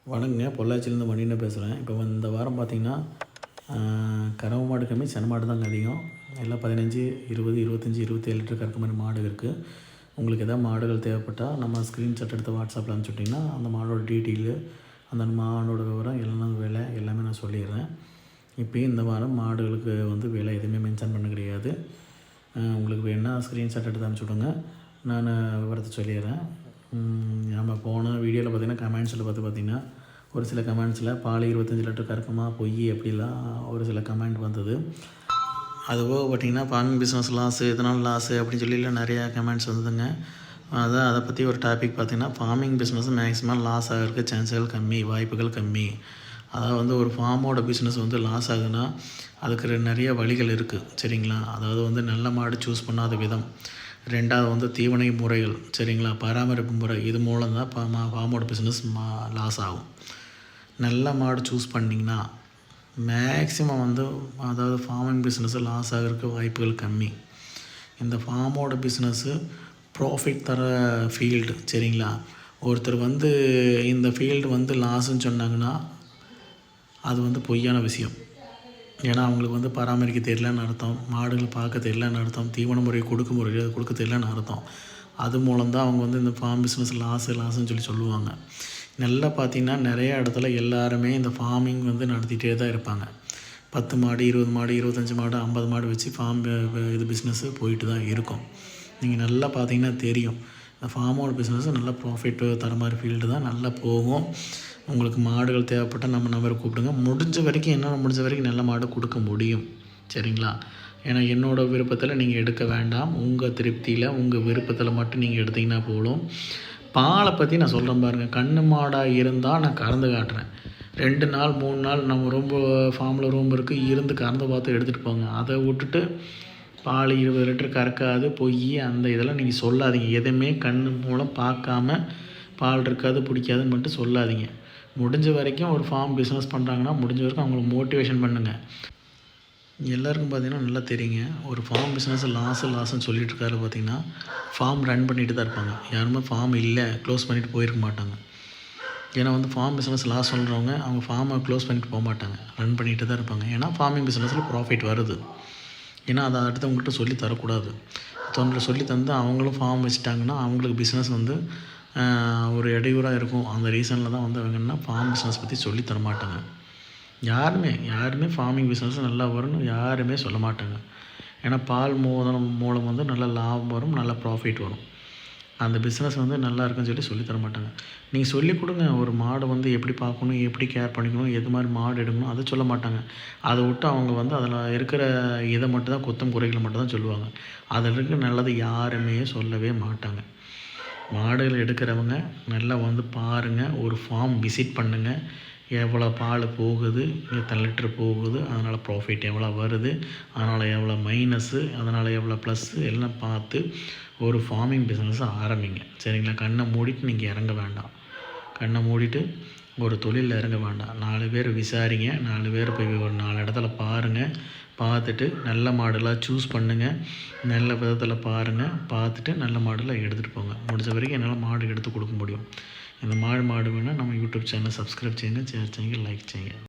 வணக்கங்க. பொள்ளாச்சியிலேருந்து மணின்னு பேசுகிறேன். இப்போ இந்த வாரம் பார்த்திங்கன்னா கறவை மாடு கம்மி, சென மாடு தாங்க அதிகம். எல்லாம் 15, 20, 25, 27 லிட்டர் கறக்க மாதிரி மாடு இருக்குது. உங்களுக்கு எதாவது மாடுகள் தேவைப்பட்டால் நம்ம ஸ்க்ரீன்ஷாட் எடுத்து வாட்ஸ்அப்பில் அனுப்பிச்சுட்டிங்கன்னா அந்த மாடோட டீட்டெயிலு, அந்த மாடோட விவரம், எல்லாம் விலை எல்லாமே நான் சொல்லிடுறேன். இப்போயும் இந்த வாரம் மாடுகளுக்கு விலை எதுவுமே மென்ஷன் பண்ண கிடையாது. உங்களுக்கு வேணுன்னா ஸ்க்ரீன்ஷாட் எடுத்து அனுப்பிச்சுடுங்க. நான் விவரத்தை சொல்லிடுறேன். நம்ம போன வீடியோவில் பார்த்திங்கன்னா கமெண்ட்ஸில் பார்த்திங்கன்னா ஒரு சில கமெண்ட்ஸில் பால் 25 லிட்டர் கறக்குமா பொய் அப்படிலாம் ஒரு சில கமெண்ட் வந்தது. அதுபோக பார்த்திங்கன்னா ஃபார்மிங் பிஸ்னஸ் லாஸு, இதனால் லாஸு அப்படின்னு சொல்லிலாம் நிறையா கமெண்ட்ஸ் வந்ததுங்க. அதை பற்றி ஒரு டாபிக் பார்த்திங்கன்னா ஃபார்மிங் பிஸ்னஸ் மேக்ஸிமம் லாஸ் ஆகிறதுக்கு சான்ஸ்கள் கம்மி, வாய்ப்புகள் கம்மி. அதாவது ஒரு ஃபார்மோட பிஸ்னஸ் லாஸ் ஆகுதுன்னா அதுக்கு நிறைய வழிகள் இருக்குது, சரிங்களா? அதாவது நல்ல மாடு சூஸ் பண்ணாத விதம், ரெண்டாவது தீவனை முறைகள், சரிங்களா? பராமரிப்பு முறை, இது மூலம் தான் ஃபார்மோட பிஸ்னஸ் லாஸ் ஆகும். நல்ல மாடு சூஸ் பண்ணிங்கன்னா மேக்ஸிமம் அதாவது ஃபார்மிங் பிஸ்னஸ் லாஸ் ஆகிறதுக்கு வாய்ப்புகள் கம்மி. இந்த ஃபார்மோட பிஸ்னஸ்ஸு ப்ராஃபிட் தர ஃபீல்டு, சரிங்களா? ஒருத்தர் இந்த ஃபீல்டு லாஸுன்னு சொன்னாங்கன்னா அது பொய்யான விஷயம். ஏன்னா அவங்களுக்கு பராமரிக்க தெரியலன்னு அர்த்தம், மாடுகள் பார்க்க தெரியலன்னு அர்த்தம், தீவன முறை கொடுக்க தெரியலன்னு அர்த்தம். அது மூலம்தான் அவங்க இந்த ஃபார்ம் பிஸ்னஸ் லாஸுன்னு சொல்லுவாங்க. நல்லா பார்த்திங்கன்னா நிறையா இடத்துல எல்லாருமே இந்த ஃபார்மிங் நடத்திகிட்டே தான் இருப்பாங்க. 10 மாடு, 20 மாடு, 25 மாடு, 50 மாடு வச்சு இது பிஸ்னஸ்ஸு போயிட்டு தான் இருக்கும். நீங்கள் நல்லா பார்த்திங்கன்னா தெரியும், இந்த ஃபார்மோட பிஸ்னஸ் நல்லா ப்ராஃபிட் தர மாதிரி ஃபீல்டு தான், நல்லா போகும். உங்களுக்கு மாடுகள் தேவைப்பட்டால் நம்ம நம்பரை கூப்பிடுங்க. முடிஞ்ச வரைக்கும் நல்ல மாடு கொடுக்க முடியும், சரிங்களா? ஏன்னா என்னோடய விருப்பத்தில் நீங்கள் எடுக்க வேண்டாம். உங்கள் திருப்தியில், உங்கள் விருப்பத்தில் மட்டும் நீங்கள் எடுத்திங்கன்னா போதும். பாலை பற்றி நான் சொல்கிறேன் பாருங்கள். கண்ணு மாடாக இருந்தால் நான் கறந்து காட்டுறேன். 2 நாள் 3 நாள் நம்ம ஃபார்மில் ரூம் இருக்குது, இருந்து கறந்து பார்த்து எடுத்துகிட்டு போங்க. அதை விட்டுட்டு பால் 20 லிட்டர் கறக்காது பொய் அந்த இதெல்லாம் நீங்கள் சொல்லாதீங்க. எதுவுமே கண் மூலம் பார்க்காம பால் இருக்காது பிடிக்காதுன்னு மட்டும் சொல்லாதீங்க. முடிஞ்ச வரைக்கும் ஒரு ஃபார்ம் பிஸ்னஸ் பண்ணுறாங்கன்னா முடிஞ்ச வரைக்கும் அவங்களுக்கு மோட்டிவேஷன் பண்ணுங்கள். எல்லாருக்கும் பார்த்திங்கன்னா நல்லா தெரியுங்க, ஒரு ஃபார்ம் பிஸ்னஸ் லாஸ்ன்னு சொல்லிட்டு இருக்காரு. பார்த்திங்கன்னா ஃபார்ம் ரன் பண்ணிட்டு தான் இருப்பாங்க. யாருமே ஃபார்ம் இல்லை க்ளோஸ் பண்ணிவிட்டு போயிருக்க மாட்டாங்க. ஏன்னா ஃபார்ம் பிஸ்னஸ் லாஸ் சொல்கிறவங்க அவங்க ஃபார்மை க்ளோஸ் பண்ணிட்டு போக மாட்டாங்க, ரன் பண்ணிட்டு தான் இருப்பாங்க. ஏன்னா ஃபார்மிங் பிஸ்னஸில் ப்ராஃபிட் வருது. ஏன்னா அதை அடுத்தவங்கள்ட்ட சொல்லி தரக்கூடாது. தொண்டில் சொல்லி தந்து அவங்களும் ஃபார்ம் வச்சுட்டாங்கன்னா அவங்களுக்கு பிஸ்னஸ் ஒரு இடையூறாக இருக்கும். அந்த ரீசனில் தான் அவங்க ஃபார்ம் பிஸ்னஸ் பற்றி சொல்லி தரமாட்டாங்க. யாருமே ஃபார்மிங் பிஸ்னஸ் நல்லா வரும்னு யாருமே சொல்ல மாட்டாங்க. ஏன்னா பால் மூலம் நல்ல லாபம் வரும், நல்ல ப்ராஃபிட் வரும். அந்த பிஸ்னஸ் நல்லா இருக்குன்னு சொல்லி தரமாட்டாங்க. நீங்கள் சொல்லிக் கொடுங்க, ஒரு மாடை எப்படி பார்க்கணும், எப்படி கேர் பண்ணிக்கணும், எது மாதிரி மாடு எடுக்கணும், அதை சொல்ல மாட்டாங்க. அதை விட்டு அவங்க அதில் இருக்கிற இதை மட்டும் தான், குத்தம் குறைகளை மட்டும் தான் சொல்லுவாங்க. அதில் இருக்கிற நல்லது யாருமே சொல்லவே மாட்டாங்க. மாடுகள் எடுக்கிறவங்க நல்லா பாருங்கள், ஒரு ஃபார்ம் விசிட் பண்ணுங்கள். எவ்வளோ பால் போகுது, எத்தனை லிட்டர் போகுது, அதனால் ப்ராஃபிட் எவ்வளோ வருது, அதனால் எவ்வளோ மைனஸு, அதனால் எவ்வளோ ப்ளஸ்ஸு எல்லாம் பார்த்து ஒரு ஃபார்மிங் பிஸ்னஸை ஆரம்பிங்க, சரிங்களா? கண்ணை மூடிட்டு நீங்கள் இறங்க வேண்டாம். கண்ணை மூடிட்டு ஒரு தொழிலில் இறங்க வேண்டாம். 4 பேர் விசாரிங்க, 4 பேர் போய் ஒரு 4 இடத்துல பாருங்கள். பார்த்துட்டு நல்ல மாடெல்லாம் சூஸ் பண்ணுங்கள். நல்ல விதத்தில் பாருங்கள். பார்த்துட்டு நல்ல மாடெல்லாம் எடுத்துகிட்டு போங்க. முடிஞ்ச வரைக்கும் என்னால் மாடு எடுத்து கொடுக்க முடியும். இந்த மாடு வேணால் நம்ம யூடியூப் சேனலை சப்ஸ்கிரைப் செய்யுங்க, ஷேர் செய்யுங்க, லைக் செய்யுங்க.